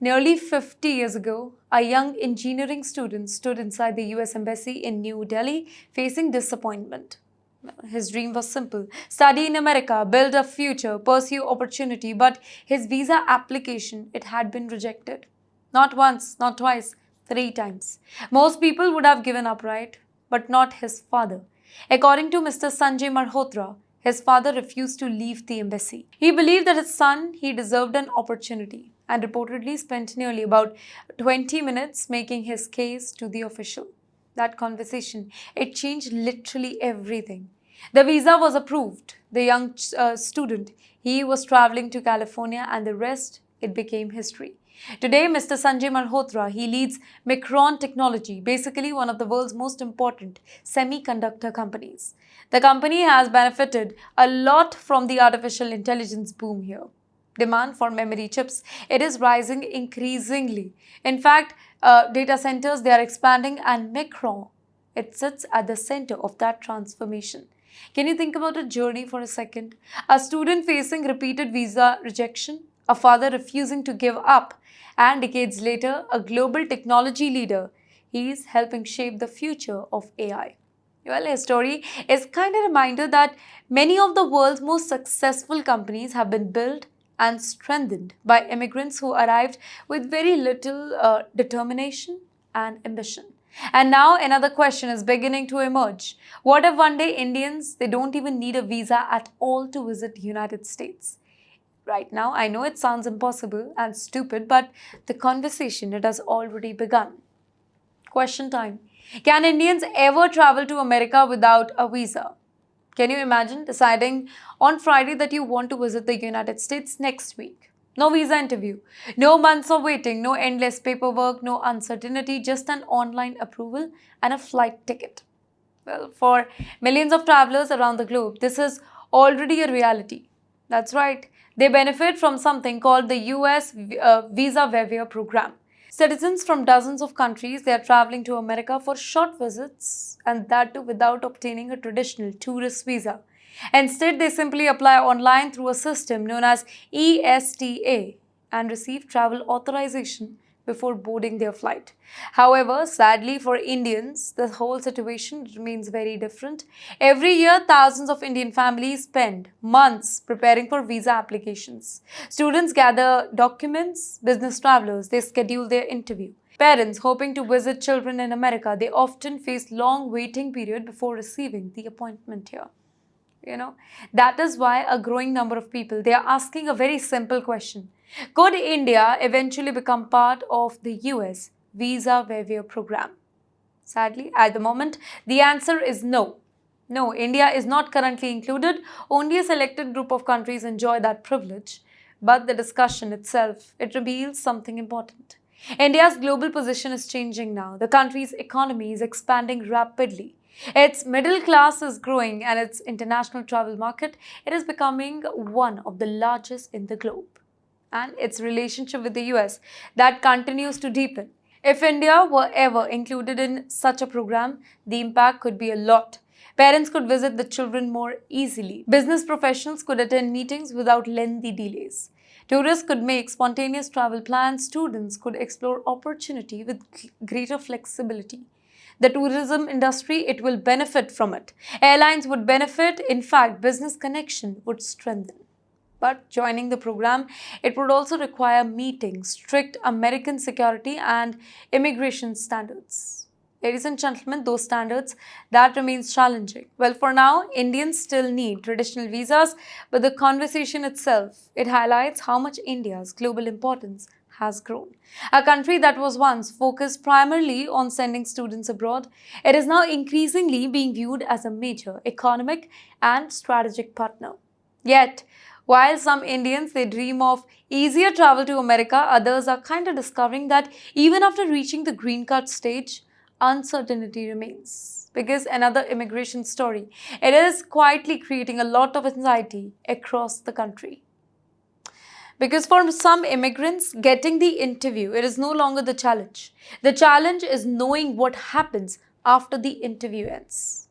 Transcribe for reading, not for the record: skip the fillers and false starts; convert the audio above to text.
Nearly 50 years ago, a young engineering student stood inside the US Embassy in New Delhi facing disappointment. His dream was simple: study in America, build a future, pursue opportunity, but his visa application, it had been rejected. Not once, not twice, three times. Most people would have given up, right? But not his father. According to Mr. Sanjay Malhotra, his father refused to leave the embassy. He believed that his son, he deserved an opportunity, and reportedly spent nearly about 20 minutes making his case to the official. That conversation, it changed literally everything. The visa was approved. The young student, he was traveling to California, and the rest, it became history. Today, Mr. Sanjay Malhotra, he leads Micron Technology, basically one of the world's most important semiconductor companies. The company has benefited a lot from the artificial intelligence boom here. Demand for memory chips, it is rising increasingly. In fact, data centers, they are expanding, and Micron, it sits at the center of that transformation. Can you think about a journey for a second? A student facing repeated visa rejection, a father refusing to give up, and decades later, a global technology leader. He is helping shape the future of AI. Well, his story is kind of a reminder that many of the world's most successful companies have been built and strengthened by immigrants who arrived with very little determination and ambition. And now another question is beginning to emerge. What if one day Indians, they don't even need a visa at all to visit the United States? Right now, I know it sounds impossible and stupid, but the conversation, it has already begun. Question time. Can Indians ever travel to America without a visa? Can you imagine deciding on Friday that you want to visit the United States next week? No visa interview, no months of waiting, no endless paperwork, no uncertainty, just an online approval and a flight ticket. Well, for millions of travelers around the globe, this is already a reality. That's right. They benefit from something called the US Visa Waiver program. Citizens from dozens of countries, they are traveling to America for short visits, and that too without obtaining a traditional tourist visa. Instead, they simply apply online through a system known as ESTA and receive travel authorization before boarding their flight. However, sadly for Indians, the whole situation remains very different. Every year, thousands of Indian families spend months preparing for visa applications. Students gather documents, business travelers, they schedule their interview. Parents hoping to visit children in America, they often face long waiting period before receiving the appointment here. That is why a growing number of people, they are asking a very simple question. Could India eventually become part of the US Visa Waiver program? Sadly, at the moment, the answer is no. No, India is not currently included. Only a selected group of countries enjoy that privilege. But the discussion itself, it reveals something important. India's global position is changing now. The country's economy is expanding rapidly. Its middle class is growing, and its international travel market, it is becoming one of the largest in the globe. And its relationship with the US, that continues to deepen. If India were ever included in such a program, the impact could be a lot. Parents could visit the children more easily. Business professionals could attend meetings without lengthy delays. Tourists could make spontaneous travel plans. Students could explore opportunity with greater flexibility. The tourism industry, it will benefit from it. Airlines would benefit. In fact, business connection would strengthen. But joining the program, it would also require meeting strict American security and immigration standards. Ladies and gentlemen, those standards, that remains challenging. Well, for now, Indians still need traditional visas, but the conversation itself, it highlights how much India's global importance has grown. A country that was once focused primarily on sending students abroad, it is now increasingly being viewed as a major economic and strategic partner. Yet, while some Indians, they dream of easier travel to America, others are kind of discovering that even after reaching the green card stage, uncertainty remains. Because another immigration story, it is quietly creating a lot of anxiety across the country. Because for some immigrants, getting the interview, it is no longer the challenge. The challenge is knowing what happens after the interview ends.